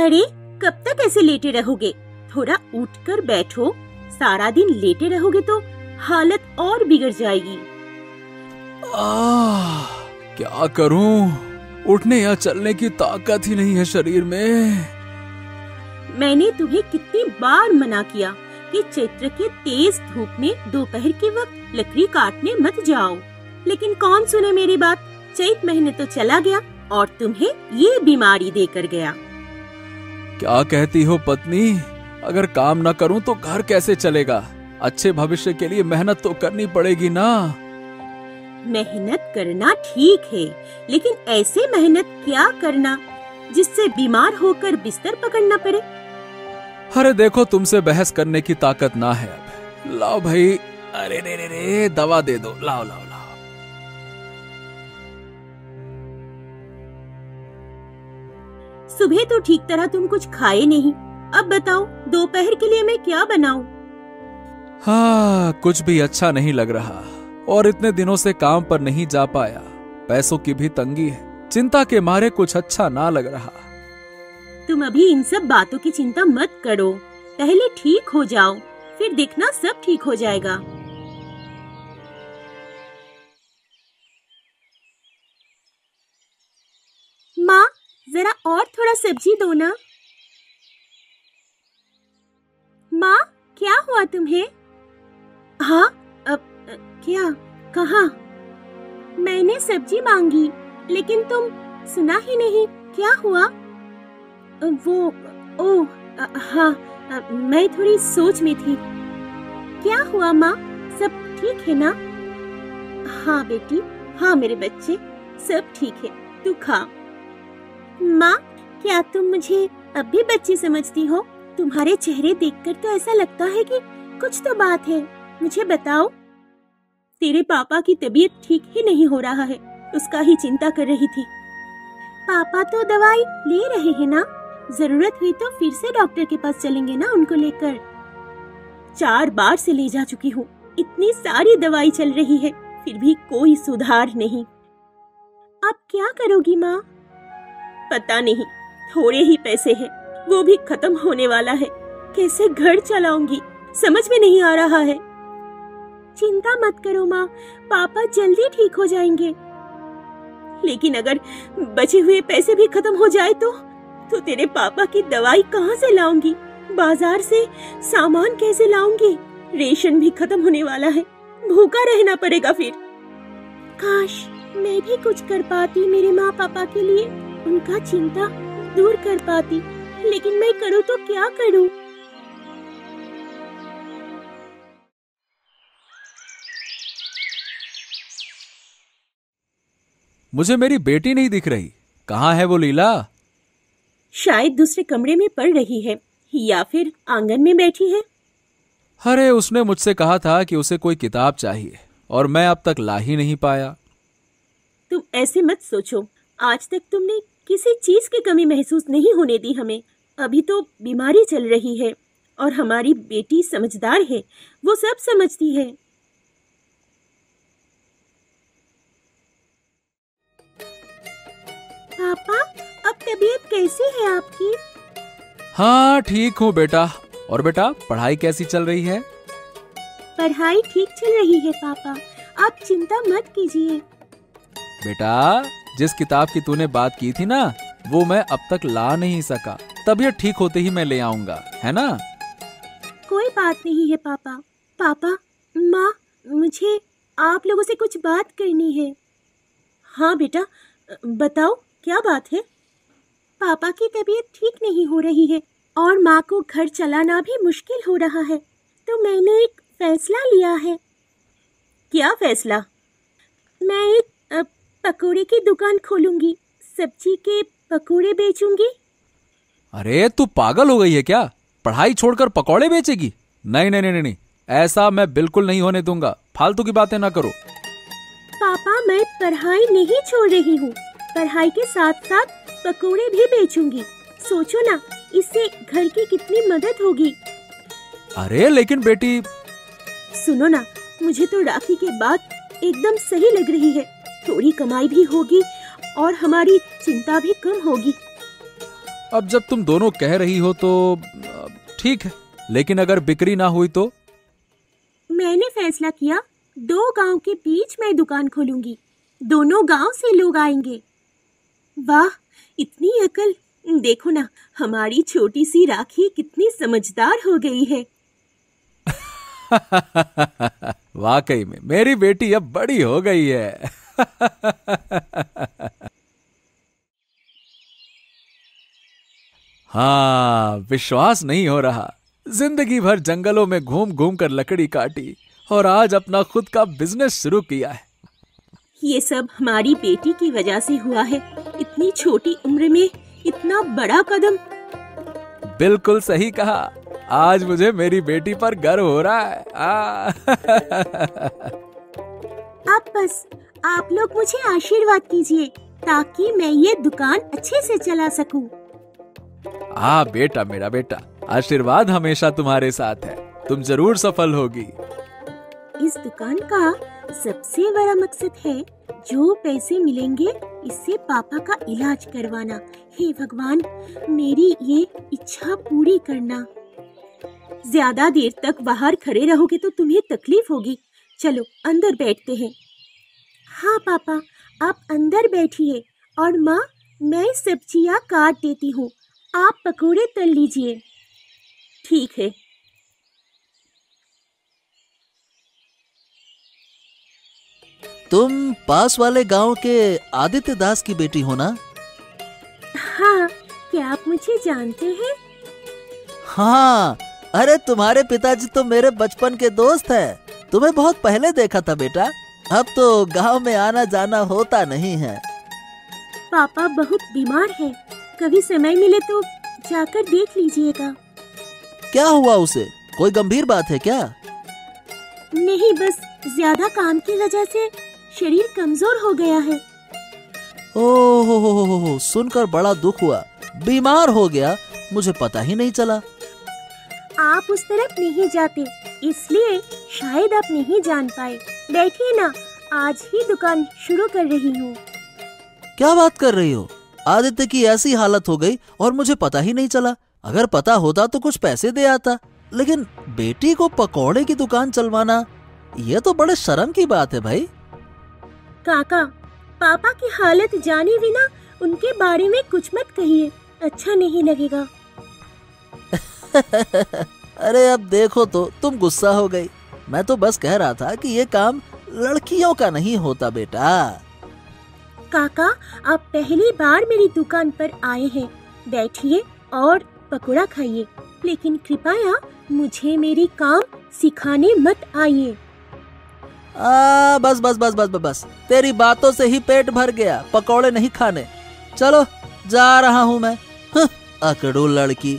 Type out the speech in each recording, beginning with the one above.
अरे कब तक ऐसे लेटे रहोगे? थोड़ा उठकर बैठो। सारा दिन लेटे रहोगे तो हालत और बिगड़ जाएगी। क्या करूं? उठने या चलने की ताकत ही नहीं है शरीर में। मैंने तुम्हें कितनी बार मना किया कि चैत्र के तेज धूप में दोपहर के वक्त लकड़ी काटने मत जाओ, लेकिन कौन सुने मेरी बात। चैत महीने तो चला गया और तुम्हें ये बीमारी देकर गया। क्या कहती हो पत्नी? अगर काम न करूं तो घर कैसे चलेगा? अच्छे भविष्य के लिए मेहनत तो करनी पड़ेगी ना। मेहनत करना ठीक है, लेकिन ऐसे मेहनत क्या करना जिससे बीमार होकर बिस्तर पकड़ना पड़े। अरे देखो, तुमसे बहस करने की ताकत ना है अब। लाओ भाई, अरे रे रे रे, दवा दे दो। लाओ लाओ लाओ। सुबह तो ठीक तरह तुम कुछ खाए नहीं, अब बताओ दोपहर के लिए मैं क्या बनाऊं? हाँ, कुछ भी अच्छा नहीं लग रहा और इतने दिनों से काम पर नहीं जा पाया। पैसों की भी तंगी है, चिंता के मारे कुछ अच्छा ना लग रहा। तुम अभी इन सब बातों की चिंता मत करो, पहले ठीक हो जाओ, फिर देखना सब ठीक हो जाएगा। माँ, जरा और थोड़ा सब्जी दो ना। माँ, क्या हुआ तुम्हें? हाँ, क्या? कहाँ? मैंने सब्जी मांगी, लेकिन तुम सुना ही नहीं। क्या हुआ? हाँ, मैं थोड़ी सोच में थी। क्या हुआ माँ, सब ठीक है ना? हाँ बेटी, हाँ मेरे बच्चे, सब ठीक है, तू खा। माँ, क्या तुम मुझे अब भी बच्ची समझती हो? तुम्हारे चेहरे देखकर तो ऐसा लगता है कि कुछ तो बात है, मुझे बताओ। तेरे पापा की तबीयत ठीक ही नहीं हो रहा है, उसका ही चिंता कर रही थी। पापा तो दवाई ले रहे हैं ना, जरूरत हुई तो फिर से डॉक्टर के पास चलेंगे ना उनको लेकर। 4 बार से ले जा चुकी हूँ, इतनी सारी दवाई चल रही है, फिर भी कोई सुधार नहीं। अब क्या करोगी माँ? पता नहीं, थोड़े ही पैसे हैं, वो भी खत्म होने वाला है। कैसे घर चलाऊंगी, समझ में नहीं आ रहा है। चिंता मत करो माँ, पापा जल्दी ठीक हो जाएंगे। लेकिन अगर बचे हुए पैसे भी खत्म हो जाए तो तेरे पापा की दवाई कहाँ से लाऊंगी? बाजार से सामान कैसे लाऊंगी? रेशन भी खत्म होने वाला है, भूखा रहना पड़ेगा फिर। काश मैं भी कुछ कर पाती मेरे माँ पापा के लिए, उनका चिंता दूर कर पाती, लेकिन मैं करूँ तो क्या करूँ? मुझे मेरी बेटी नहीं दिख रही, कहाँ है वो लीला? शायद दूसरे कमरे में पढ़ रही है या फिर आंगन में बैठी है। अरे उसने मुझसे कहा था कि उसे कोई किताब चाहिए और मैं अब तक ला ही नहीं पाया। तुम ऐसे मत सोचो, आज तक तुमने किसी चीज की कमी महसूस नहीं होने दी हमें। अभी तो बीमारी चल रही है और हमारी बेटी समझदार है, वो सब समझती है। पापा, अब तबीयत कैसी है आपकी? हाँ ठीक हूँ बेटा। और बेटा, पढ़ाई कैसी चल रही है? पढ़ाई ठीक चल रही है पापा, आप चिंता मत कीजिए। बेटा, जिस किताब की तूने बात की थी ना, वो मैं अब तक ला नहीं सका। तबीयत ठीक होते ही मैं ले आऊंगा, है ना? कोई बात नहीं है पापा। पापा, माँ, मुझे आप लोगों से कुछ बात करनी है। हाँ बेटा, बताओ क्या बात है? पापा की तबीयत ठीक नहीं हो रही है और माँ को घर चलाना भी मुश्किल हो रहा है, तो मैंने एक फैसला लिया है। क्या फैसला? मैं एक पकोड़े की दुकान खोलूंगी, सब्जी के पकोड़े बेचूंगी। अरे तू पागल हो गई है क्या? पढ़ाई छोड़कर पकौड़े बेचेगी? नहीं नहीं नहीं नहीं, ऐसा मैं बिल्कुल नहीं होने दूंगा। फालतू की बातें ना करो। पापा, मैं पढ़ाई नहीं छोड़ रही हूँ, पढ़ाई के साथ साथ पकोड़े भी बेचूंगी। सोचो ना, इससे घर की कितनी मदद होगी। अरे लेकिन बेटी। सुनो ना, मुझे तो राखी के बाद एकदम सही लग रही है। थोड़ी कमाई भी होगी और हमारी चिंता भी कम होगी। अब जब तुम दोनों कह रही हो तो ठीक है, लेकिन अगर बिक्री ना हुई तो? मैंने फैसला किया, 2 गांव के बीच मैं दुकान खोलूंगी। दोनों गांव से लोग आएंगे। वाह, इतनी अकल! देखो ना, हमारी छोटी सी राखी कितनी समझदार हो गई है। वाकई में मेरी बेटी अब बड़ी हो गई है। हाँ, विश्वास नहीं हो रहा। जिंदगी भर जंगलों में घूम घूम कर लकड़ी काटी और आज अपना खुद का बिजनेस शुरू किया है। ये सब हमारी बेटी की वजह से हुआ है। इतनी छोटी उम्र में इतना बड़ा कदम। बिल्कुल सही कहा। आज मुझे मेरी बेटी पर गर्व हो रहा है। अब बस आप लोग मुझे आशीर्वाद कीजिए ताकि मैं ये दुकान अच्छे से चला सकूं। बेटा, मेरा बेटा, आशीर्वाद हमेशा तुम्हारे साथ है। तुम जरूर सफल होगी। इस दुकान का सबसे बड़ा मकसद है, जो पैसे मिलेंगे इससे पापा का इलाज करवाना। हे भगवान, मेरी ये इच्छा पूरी करना। ज्यादा देर तक बाहर खड़े रहोगे तो तुम्हें तकलीफ होगी। चलो अंदर बैठते हैं। हाँ पापा, आप अंदर बैठिए और माँ, मैं सब्जियाँ काट देती हूँ, आप पकोड़े तल लीजिए। ठीक है। तुम पास वाले गांव के आदित्य दास की बेटी हो ना? हाँ, क्या आप मुझे जानते हैं? हाँ, अरे तुम्हारे पिताजी तो मेरे बचपन के दोस्त हैं। तुम्हें बहुत पहले देखा था बेटा। अब तो गांव में आना जाना होता नहीं है। पापा बहुत बीमार हैं। कभी समय मिले तो जाकर देख लीजिएगा। क्या हुआ उसे? कोई गंभीर बात है क्या? नहीं, बस ज्यादा काम की वजह से शरीर कमजोर हो गया है। ओह, सुनकर बड़ा दुख हुआ। बीमार हो गया, मुझे पता ही नहीं चला। आप उस तरफ नहीं जाते, इसलिए शायद आप नहीं जान पाए। बैठिए ना, आज ही दुकान शुरू कर रही हूँ। क्या बात कर रही हो? आदित्य की ऐसी हालत हो गई और मुझे पता ही नहीं चला। अगर पता होता तो कुछ पैसे दे आता, लेकिन बेटी को पकौड़े की दुकान चलवाना, यह तो बड़े शर्म की बात है भाई। काका, पापा की हालत जाने बिना उनके बारे में कुछ मत कहिए, अच्छा नहीं लगेगा। अरे अब देखो तो तुम गुस्सा हो गई। मैं तो बस कह रहा था कि ये काम लड़कियों का नहीं होता बेटा। काका, आप पहली बार मेरी दुकान पर आए हैं। बैठिए और पकोड़ा खाइए, लेकिन कृपया मुझे मेरी काम सिखाने मत आइए। बस बस बस बस बस, तेरी बातों से ही पेट भर गया, पकौड़े नहीं खाने। चलो, जा रहा हूँ मैं। अकड़ू लड़की।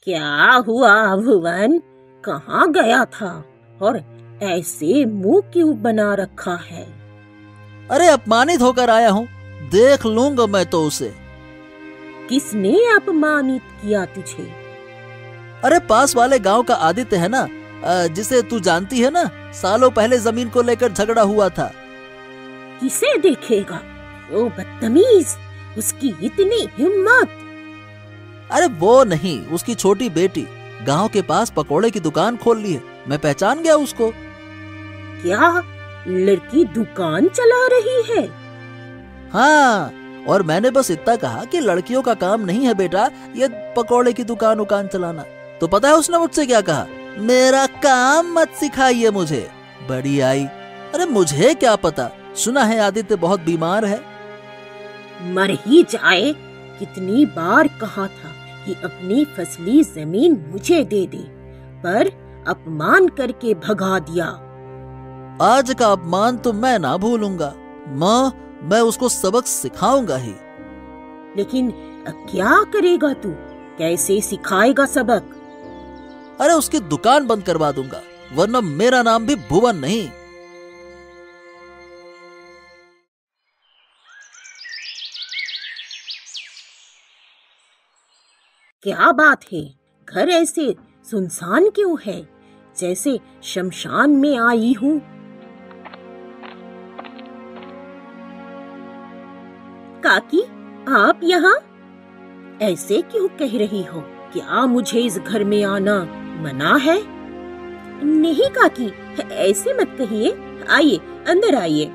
क्या हुआ भुवन, कहाँ गया था और ऐसे मुंह क्यों बना रखा है? अरे अपमानित होकर आया हूँ, देख लूंगा मैं तो उसे। किसने अपमानित किया तुझे? अरे पास वाले गांव का आदित्य है ना, जिसे तू जानती है ना, सालों पहले जमीन को लेकर झगड़ा हुआ था। किसे देखेगा वो बदतमीज, उसकी इतनी हिम्मत। अरे वो नहीं, उसकी छोटी बेटी गांव के पास पकोड़े की दुकान खोल ली है। मैं पहचान गया उसको। क्या लड़की दुकान चला रही है? हाँ, और मैंने बस इतना कहा कि लड़कियों का काम नहीं है बेटा ये पकोड़े की दुकान उकान चलाना। तो पता है उसने मुझसे क्या कहा? मेरा काम मत सिखाइए मुझे, बड़ी आई। अरे मुझे क्या पता, सुना है आदित्य बहुत बीमार है। मर ही जाए, कितनी बार कहा था कि अपनी फसली जमीन मुझे दे दे, पर अपमान करके भगा दिया। आज का अपमान तो मैं ना भूलूंगा माँ, मैं उसको सबक सिखाऊंगा ही। लेकिन क्या करेगा तू? कैसे सिखाएगा सबक? अरे उसकी दुकान बंद करवा दूंगा, वरना मेरा नाम भी भुवन नहीं। क्या बात है, घर ऐसे सुनसान क्यों है, जैसे शमशान में आई हूँ। आप यहाँ ऐसे क्यों कह रही हो? क्या मुझे इस घर में आना मना है? नहीं काकी, ऐसे मत कहिए। आइए, अंदर आइए।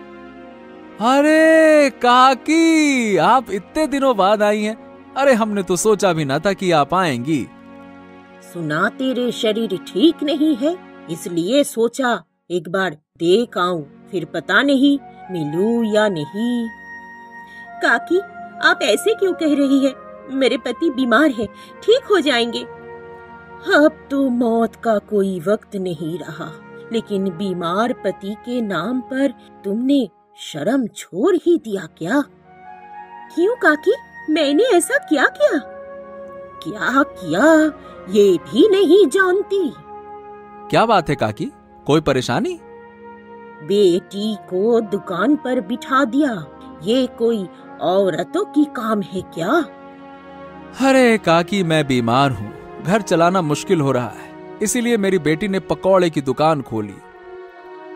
अरे काकी, आप इतने दिनों बाद आई हैं। अरे हमने तो सोचा भी ना था कि आप आएंगी। सुना तेरे शरीर ठीक नहीं है, इसलिए सोचा एक बार देख आऊं, फिर पता नहीं मिलूं या नहीं। काकी, आप ऐसे क्यों कह रही है? मेरे पति बीमार है, ठीक हो जाएंगे। अब तो मौत का कोई वक्त नहीं रहा, लेकिन बीमार पति के नाम पर तुमने शर्म छोड़ ही दिया क्या? क्यों काकी, मैंने ऐसा क्या किया? क्या किया ये भी नहीं जानती। क्या बात है काकी, कोई परेशानी? बेटी को दुकान पर बिठा दिया, ये कोई औरतों की काम है क्या? अरे काकी, मैं बीमार हूँ, घर चलाना मुश्किल हो रहा है, इसीलिए मेरी बेटी ने पकौड़े की दुकान खोली।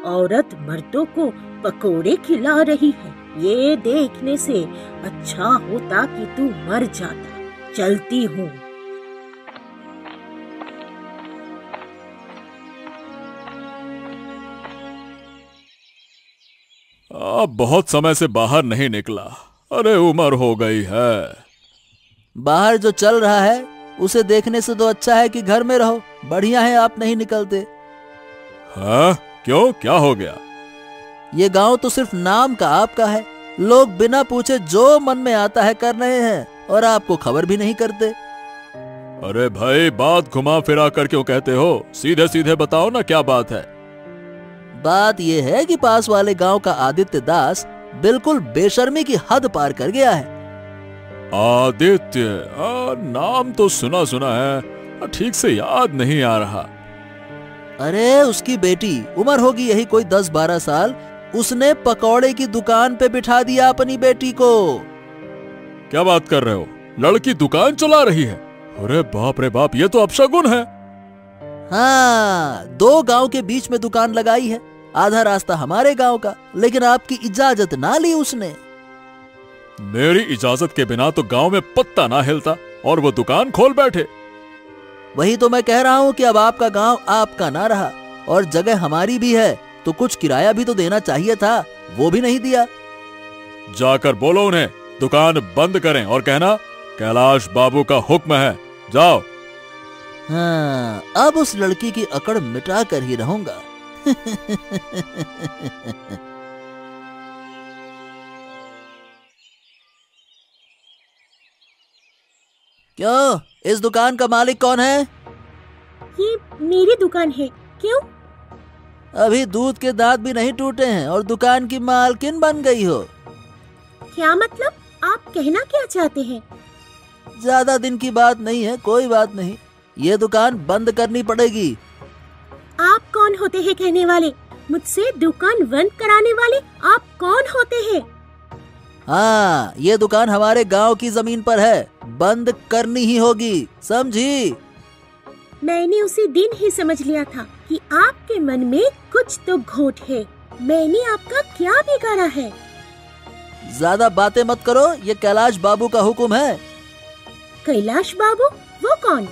औरत मर्दों को पकोड़े खिला रही है, ये देखने से अच्छा होता कि तू मर जाता। चलती हूँ। बहुत समय से बाहर नहीं निकला। अरे उम्र हो गई है। बाहर जो चल रहा है उसे देखने से तो अच्छा है कि घर में रहो। बढ़िया है आप नहीं निकलते। हाँ, क्यों, क्या हो गया? ये गांव तो सिर्फ नाम का आपका है। लोग बिना पूछे जो मन में आता है कर रहे हैं और आपको खबर भी नहीं करते। अरे भाई, बात घुमा फिरा कर क्यों कहते हो? सीधे सीधे बताओ ना, क्या बात है? बात ये है कि पास वाले गांव का आदित्य दास बिल्कुल बेशर्मी की हद पार कर गया है। आदित्य? नाम तो सुना सुना है, ठीक से याद नहीं आ रहा। अरे उसकी बेटी, उम्र होगी यही कोई 10-12 साल, उसने पकौड़े की दुकान पे बिठा दिया अपनी बेटी को। क्या बात कर रहे हो? लड़की दुकान चला रही है? अरे बाप रे बाप, ये तो अपशगुन है। हाँ, 2 गांव के बीच में दुकान लगाई है, आधा रास्ता हमारे गांव का, लेकिन आपकी इजाजत ना ली उसने। मेरी इजाजत के बिना तो गांव में पत्ता ना हिलता और वो दुकान खोल बैठे। वही तो मैं कह रहा हूँ कि अब आपका गांव आपका ना रहा और जगह हमारी भी है, तो कुछ किराया भी तो देना चाहिए था, वो भी नहीं दिया। जाकर बोलो उन्हें दुकान बंद करें और कहना कैलाश बाबू का हुक्म है, जाओ। हाँ, अब उस लड़की की अकड़ मिटा कर ही रहूंगा। क्यों, इस दुकान का मालिक कौन है? ये मेरी दुकान है। क्यों? अभी दूध के दांत भी नहीं टूटे हैं और दुकान की मालकिन बन गई हो। क्या मतलब? आप कहना क्या चाहते हैं? ज्यादा दिन की बात नहीं है, कोई बात नहीं, ये दुकान बंद करनी पड़ेगी। आप कौन होते हैं कहने वाले? मुझसे दुकान बंद कराने वाले आप कौन होते हैं? हाँ, ये दुकान हमारे गांव की जमीन पर है, बंद करनी ही होगी, समझी? मैंने उसी दिन ही समझ लिया था कि आपके मन में कुछ तो खोट है। मैंने आपका क्या बिगाड़ा है? ज्यादा बातें मत करो, ये कैलाश बाबू का हुक्म है। कैलाश बाबू? वो कौन?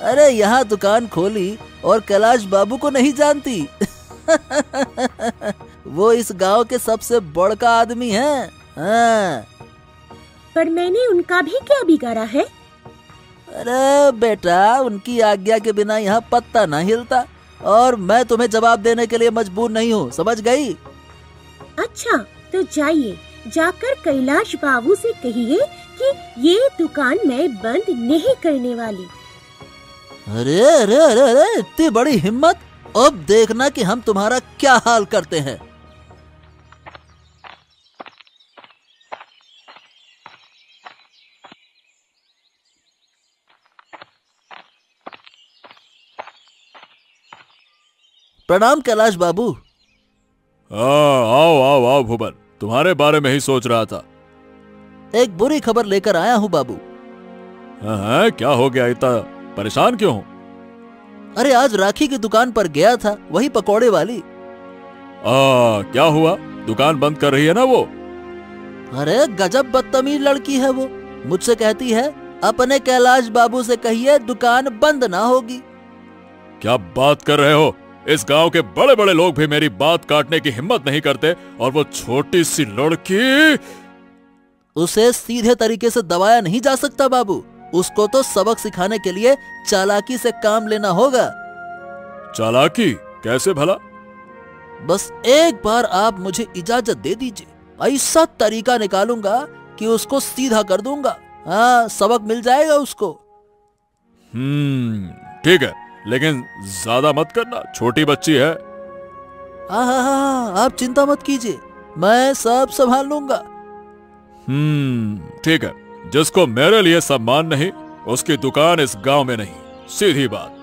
अरे यहाँ दुकान खोली और कैलाश बाबू को नहीं जानती? वो इस गांव के सबसे बड़का आदमी है। हाँ। पर मैंने उनका भी क्या बिगाड़ा है? अरे बेटा, उनकी आज्ञा के बिना यहाँ पत्ता ना हिलता और मैं तुम्हें जवाब देने के लिए मजबूर नहीं हूँ, समझ गई? अच्छा, तो जाइए, जाकर कैलाश बाबू से कहिए कि ये दुकान मैं बंद नहीं करने वाली। अरे अरे अरे अरे, इतनी बड़ी हिम्मत! अब देखना कि हम तुम्हारा क्या हाल करते हैं। प्रणाम कैलाश बाबू। आओ आओ आओ भुवन, तुम्हारे बारे में ही सोच रहा था। एक बुरी खबर लेकर आया हूँ बाबू। हाँ, क्या हो गया? इतना परेशान क्यों हो? अरे आज राखी की दुकान पर गया था, वही पकौड़े वाली। क्या हुआ? दुकान बंद कर रही है ना वो? अरे गजब बदतमीज लड़की है वो। मुझसे कहती है अपने कैलाश बाबू से कहिए दुकान बंद ना होगी। क्या बात कर रहे हो? इस गांव के बड़े बड़े लोग भी मेरी बात काटने की हिम्मत नहीं करते, और वो छोटी सी लड़की। उसे सीधे तरीके से दबाया नहीं जा सकता बाबू, उसको तो सबक सिखाने के लिए चालाकी से काम लेना होगा। चालाकी कैसे भला? बस एक बार आप मुझे इजाजत दे दीजिए, ऐसा तरीका निकालूंगा कि उसको सीधा कर दूंगा। हाँ, सबक मिल जाएगा उसको। ठीक है, लेकिन ज्यादा मत करना, छोटी बच्ची है। आप चिंता मत कीजिए, मैं सब संभाल लूंगा। ठीक है, जिसको मेरे लिए सम्मान नहीं उसकी दुकान इस गांव में नहीं, सीधी बात।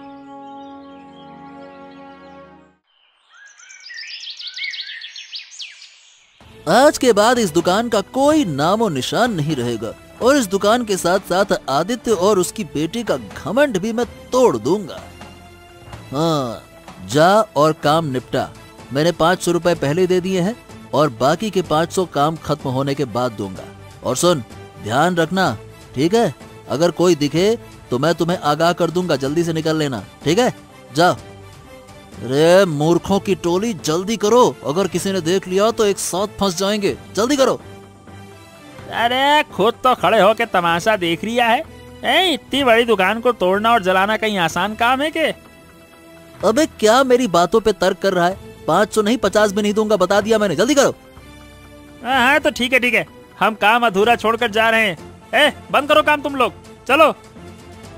आज के बाद इस दुकान का कोई नामो निशान नहीं रहेगा, और इस दुकान के साथ साथ आदित्य और उसकी बेटी का घमंड भी मैं तोड़ दूंगा। हाँ, जा और काम निपटा। मैंने 500 रुपए पहले दे दिए हैं, और बाकी के 500 काम खत्म होने के बाद दूंगा। और सुन, ध्यान रखना, ठीक है? अगर कोई दिखे तो मैं तुम्हें आगाह कर दूंगा, जल्दी से निकल लेना, ठीक है? जाओ। अरे मूर्खों की टोली, जल्दी करो, अगर किसी ने देख लिया तो एक साथ फंस जाएंगे, जल्दी करो। अरे खुद तो खड़े होके तमाशा देख रिया है। इतनी बड़ी दुकान को तोड़ना और जलाना कहीं आसान काम है के? अबे क्या मेरी बातों पे तर्क कर रहा है? 500 नहीं 50 भी नहीं दूंगा, बता दिया मैंने, जल्दी करो। हाँ तो ठीक है, हम काम अधूरा छोड़कर जा रहे हैं। बंद करो काम तुम लोग, चलो।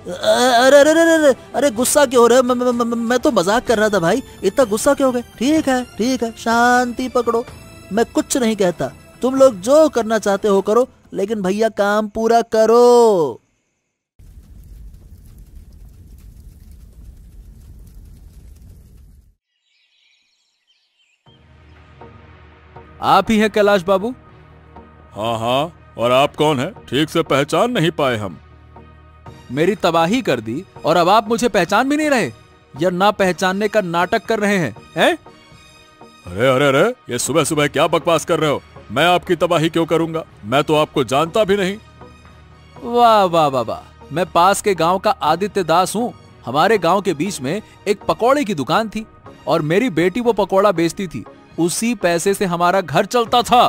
अरे अरे अरे अरे गुस्सा क्यों हो रहे? मैं तो मजाक कर रहा था भाई, इतना गुस्सा क्यों हो गए? ठीक है, शांति पकड़ो, मैं कुछ नहीं कहता, तुम लोग जो करना चाहते हो करो, लेकिन भैया काम पूरा करो। आप ही हैं कैलाश बाबू? हाँ, और आप कौन हैं? ठीक से पहचान नहीं पाए हम। मेरी तबाही कर दी और अब आप मुझे पहचान भी नहीं रहे, या ना पहचानने का नाटक कर रहे हैं? अरे, ये सुबह सुबह क्या बकवास कर रहे हो? मैं आपकी तबाही क्यों करूंगा? मैं तो आपको जानता भी नहीं। वाह वाह वाह वाह, मैं पास के गांव का आदित्य दास हूँ। हमारे गांव के बीच में एक पकौड़े की दुकान थी, और मेरी बेटी वो पकौड़ा बेचती थी, उसी पैसे से हमारा घर चलता था।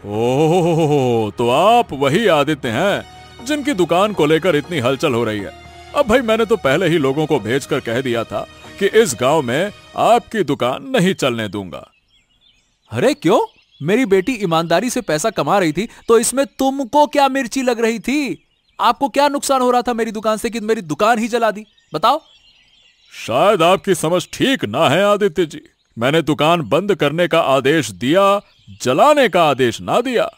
ओह, तो आप वही आदित्य हैं जिनकी दुकान को लेकर इतनी हलचल हो रही है। अब भाई, मैंने तो पहले ही लोगों को भेजकर कह दिया था कि इस गांव में आपकी दुकान नहीं चलने दूंगा। अरे क्यों? मेरी बेटी ईमानदारी से पैसा कमा रही थी, तो इसमें तुमको क्या मिर्ची लग रही थी? आपको क्या नुकसान हो रहा था मेरी दुकान से कि मेरी दुकान ही जला दी? बताओ। शायद आपकी समझ ठीक ना है आदित्य जी। मैंने दुकान बंद करने का आदेश दिया, जलाने का आदेश ना दिया।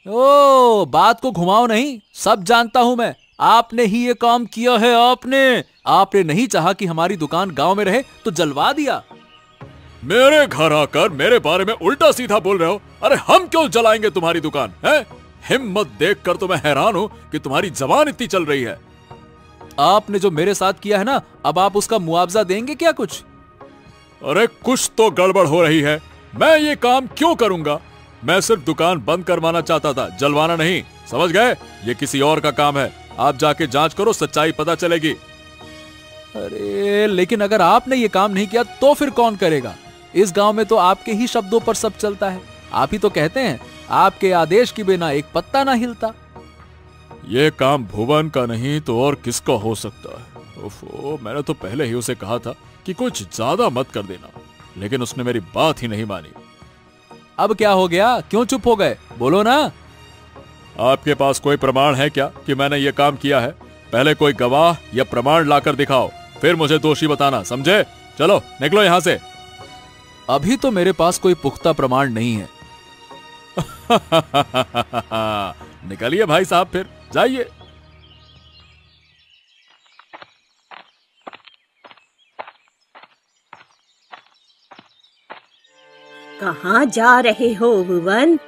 ओ, बात को घुमाओ नहीं, सब जानता हूं मैं। आपने ही ये काम किया है। आपने नहीं चाहा कि हमारी दुकान गांव में रहे तो जलवा दिया। मेरे घर आकर मेरे बारे में उल्टा सीधा बोल रहे हो? अरे हम क्यों जलाएंगे तुम्हारी दुकान है? हिम्मत देखकर तो मैं हैरान हूं कि तुम्हारी जबान इतनी चल रही है। आपने जो मेरे साथ किया है ना, अब आप उसका मुआवजा देंगे क्या कुछ? अरे कुछ तो गड़बड़ हो रही है। मैं ये काम क्यों करूंगा? मैं सिर्फ दुकान बंद करवाना चाहता था, जलवाना नहीं, समझ गए? ये किसी और का काम है, आप जाके जांच करो, सच्चाई पता चलेगी। अरे लेकिन अगर आपने ये काम नहीं किया तो फिर कौन करेगा? इस गांव में तो आपके ही शब्दों पर सब चलता है। आप ही तो कहते हैं आपके आदेश के बिना एक पत्ता ना हिलता। ये काम भुवन का नहीं तो और किसका हो सकता है? ओफो, मैंने तो पहले ही उसे कहा था कि कुछ ज्यादा मत कर देना, लेकिन उसने मेरी बात ही नहीं मानी। अब क्या हो गया? क्यों चुप हो गए? बोलो ना। आपके पास कोई प्रमाण है क्या कि मैंने ये काम किया है? पहले कोई गवाह या प्रमाण लाकर दिखाओ, फिर मुझे दोषी बताना, समझे? चलो निकलो यहां से। अभी तो मेरे पास कोई पुख्ता प्रमाण नहीं है। निकलिए भाई साहब, फिर जाइए। कहाँ जा रहे हो भुवन?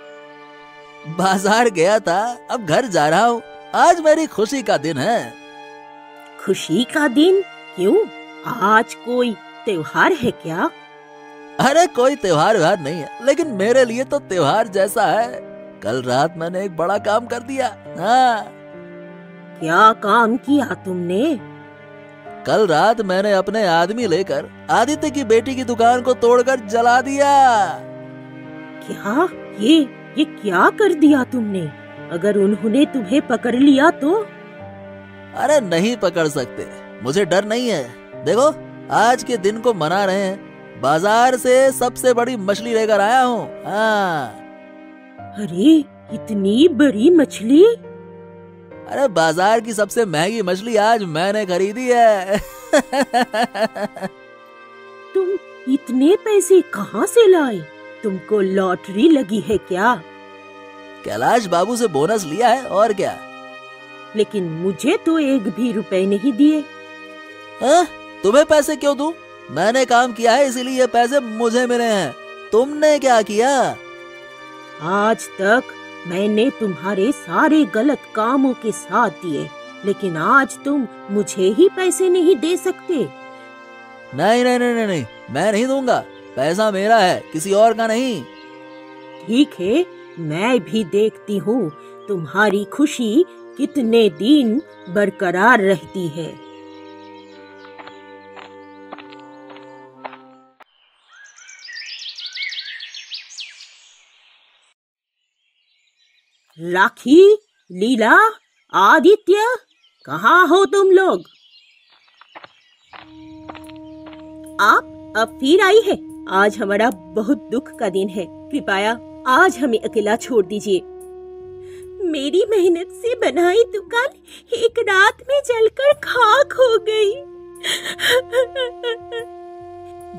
बाजार गया था, अब घर जा रहा हूँ। आज मेरी खुशी का दिन है। खुशी का दिन? क्यों? आज कोई त्योहार है क्या? अरे कोई त्योहार व्योहार नहीं है, लेकिन मेरे लिए तो त्योहार जैसा है। कल रात मैंने एक बड़ा काम कर दिया। हाँ, क्या काम किया तुमने? कल रात मैंने अपने आदमी लेकर आदित्य की बेटी की दुकान को तोड़कर जला दिया। क्या? ये क्या कर दिया तुमने? अगर उन्होंने तुम्हें पकड़ लिया तो? अरे नहीं पकड़ सकते, मुझे डर नहीं है। देखो, आज के दिन को मना रहे हैं। बाजार से सबसे बड़ी मछली लेकर आया हूँ। हाँ। अरे, इतनी बड़ी मछली? अरे बाजार की सबसे महंगी मछली आज मैंने खरीदी है। तुम इतने पैसे कहाँ से लाए? तुमको लॉटरी लगी है क्या? कैलाश बाबू से बोनस लिया है और क्या। लेकिन मुझे तो एक भी रुपए नहीं दिए। तुम्हें पैसे क्यों दूं? मैंने काम किया है इसीलिए ये पैसे मुझे मिले हैं। तुमने क्या किया? आज तक मैंने तुम्हारे सारे गलत कामों के साथ दिए, लेकिन आज तुम मुझे ही पैसे नहीं दे सकते। नहीं नहीं नहीं नहीं, मैं नहीं दूंगा। पैसा मेरा है, किसी और का नहीं। ठीक है, मैं भी देखती हूँ तुम्हारी खुशी कितने दिन बरकरार रहती है। राखी, लीला, आदित्य, कहाँ हो तुम लोग? आप अब फिर आई है। आज हमारा बहुत दुख का दिन है। कृपया आज हमें अकेला छोड़ दीजिए। मेरी मेहनत से बनाई दुकान एक रात में जलकर खाक हो गई।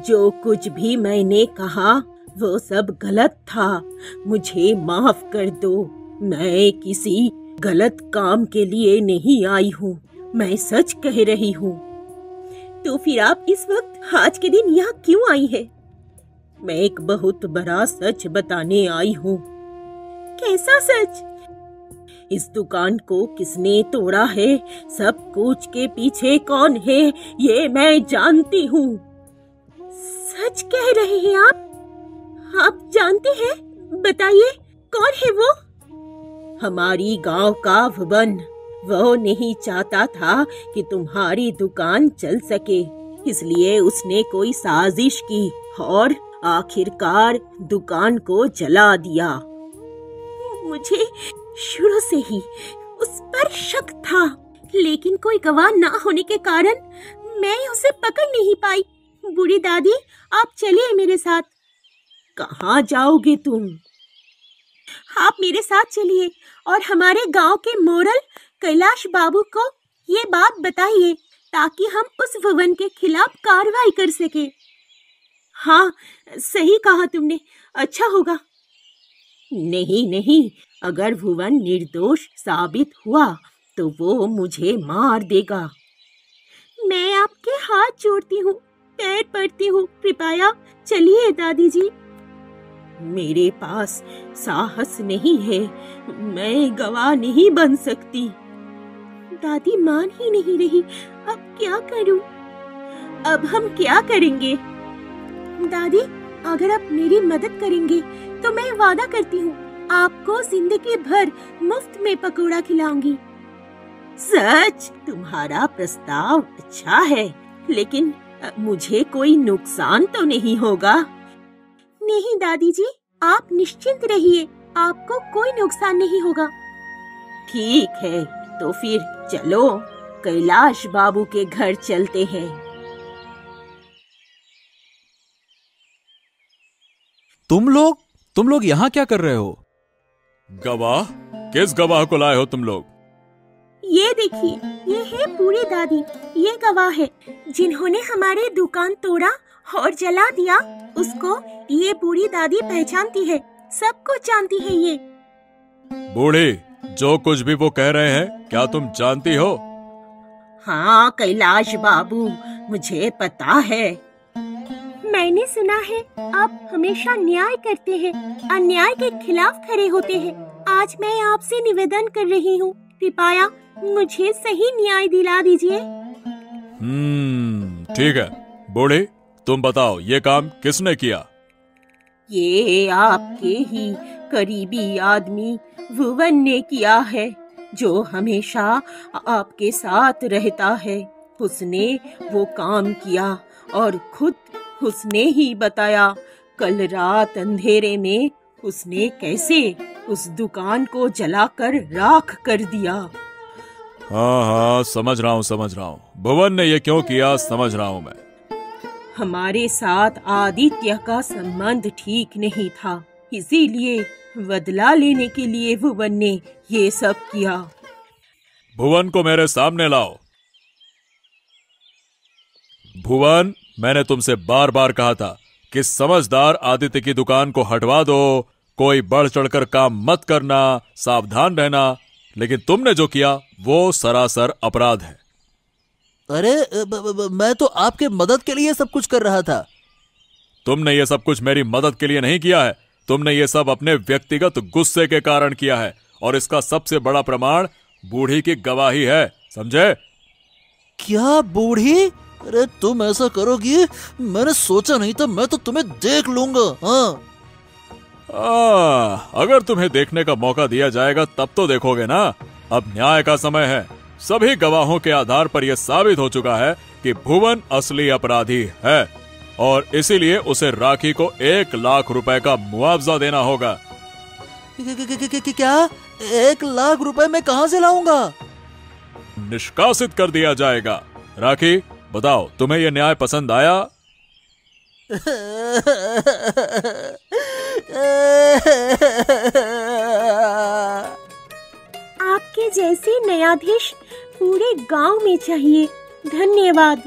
जो कुछ भी मैंने कहा वो सब गलत था। मुझे माफ कर दो। मैं किसी गलत काम के लिए नहीं आई हूँ। मैं सच कह रही हूँ। तो फिर आप इस वक्त आज के दिन यहाँ क्यों आई है? मैं एक बहुत बड़ा सच बताने आई हूँ। कैसा सच? इस दुकान को किसने तोड़ा है? सब कुछ के पीछे कौन है? ये मैं जानती हूँ। सच कह रहे हैं आप? आप जानते हैं? बताइए, कौन है वो? हमारी गांव का भुवन। वो नहीं चाहता था कि तुम्हारी दुकान चल सके, इसलिए उसने कोई साजिश की और आखिरकार दुकान को जला दिया। मुझे शुरू से ही उस पर शक था, लेकिन कोई गवाह ना होने के कारण मैं उसे पकड़ नहीं पाई। बूढ़ी दादी, आप चलिए मेरे साथ। कहाँ जाओगे तुम? आप मेरे साथ चलिए और हमारे गांव के मोरल कैलाश बाबू को ये बात बताइए ताकि हम उस भुवन के खिलाफ कार्रवाई कर सके। हाँ, सही कहा तुमने, अच्छा होगा। नहीं नहीं, अगर भुवन निर्दोष साबित हुआ तो वो मुझे मार देगा। मैं आपके हाथ जोड़ती हूँ, पैर पड़ती हूँ, कृपया चलिए दादी जी। मेरे पास साहस नहीं है, मैं गवाह नहीं बन सकती। दादी मान ही नहीं रही, अब क्या करूं? अब हम क्या करेंगे? दादी, अगर आप मेरी मदद करेंगे तो मैं वादा करती हूँ आपको जिंदगी भर मुफ्त में पकौड़ा खिलाऊंगी। सच? तुम्हारा प्रस्ताव अच्छा है, लेकिन मुझे कोई नुकसान तो नहीं होगा? नहीं दादी जी, आप निश्चिंत रहिए, आपको कोई नुकसान नहीं होगा। ठीक है, तो फिर चलो कैलाश बाबू के घर चलते हैं। तुम लोग यहाँ क्या कर रहे हो? गवाह? किस गवाह को लाए हो तुम लोग? ये देखिए, ये है बूढ़ी दादी। ये गवाह है जिन्होंने हमारे दुकान तोड़ा और जला दिया। उसको ये बूढ़ी दादी पहचानती है, सब कुछ जानती है। ये बूढ़ी, जो कुछ भी वो कह रहे हैं क्या तुम जानती हो? हाँ कैलाश बाबू, मुझे पता है। मैंने सुना है आप हमेशा न्याय करते हैं, अन्याय के खिलाफ खड़े होते हैं। आज मैं आपसे निवेदन कर रही हूँ, कृपया मुझे सही न्याय दिला दीजिए। ठीक है। बूढ़ी, तुम बताओ ये काम किसने किया? ये आपके ही करीबी आदमी भुवन ने किया है, जो हमेशा आपके साथ रहता है। उसने वो काम किया और खुद उसने ही बताया कल रात अंधेरे में उसने कैसे उस दुकान को जलाकर राख कर दिया। हाँ, समझ रहा हूँ। भुवन ने ये क्यों किया समझ रहा हूँ मैं। हमारे साथ आदित्य का संबंध ठीक नहीं था, इसीलिए बदला लेने के लिए भुवन ने ये सब किया। भुवन को मेरे सामने लाओ। भुवन, मैंने तुमसे बार बार कहा था कि समझदार आदित्य की दुकान को हटवा दो, कोई बढ़ चढ़कर काम मत करना, सावधान रहना, लेकिन तुमने जो किया वो सरासर अपराध है। अरे मैं तो आपके मदद के लिए सब कुछ कर रहा था। तुमने ये सब कुछ मेरी मदद के लिए नहीं किया है, तुमने ये सब अपने व्यक्तिगत गुस्से के कारण किया है, और इसका सबसे बड़ा प्रमाण बूढ़ी की गवाही है, समझे? क्या बूढ़ी? अरे तुम ऐसा करोगी मैंने सोचा नहीं था, मैं तो तुम्हें देख लूंगा। हाँ, अगर तुम्हें देखने का मौका दिया जाएगा तब तो देखोगे ना। अब न्याय का समय है। सभी गवाहों के आधार पर यह साबित हो चुका है कि भुवन असली अपराधी है, और इसीलिए उसे राखी को 1 लाख रुपए का मुआवजा देना होगा। क्या 1 लाख रुपए मैं कहां से लाऊंगा? निष्कासित कर दिया जाएगा। राखी, बताओ तुम्हें यह न्याय पसंद आया? आपके जैसे न्यायाधीश पूरे गांव में चाहिए। धन्यवाद।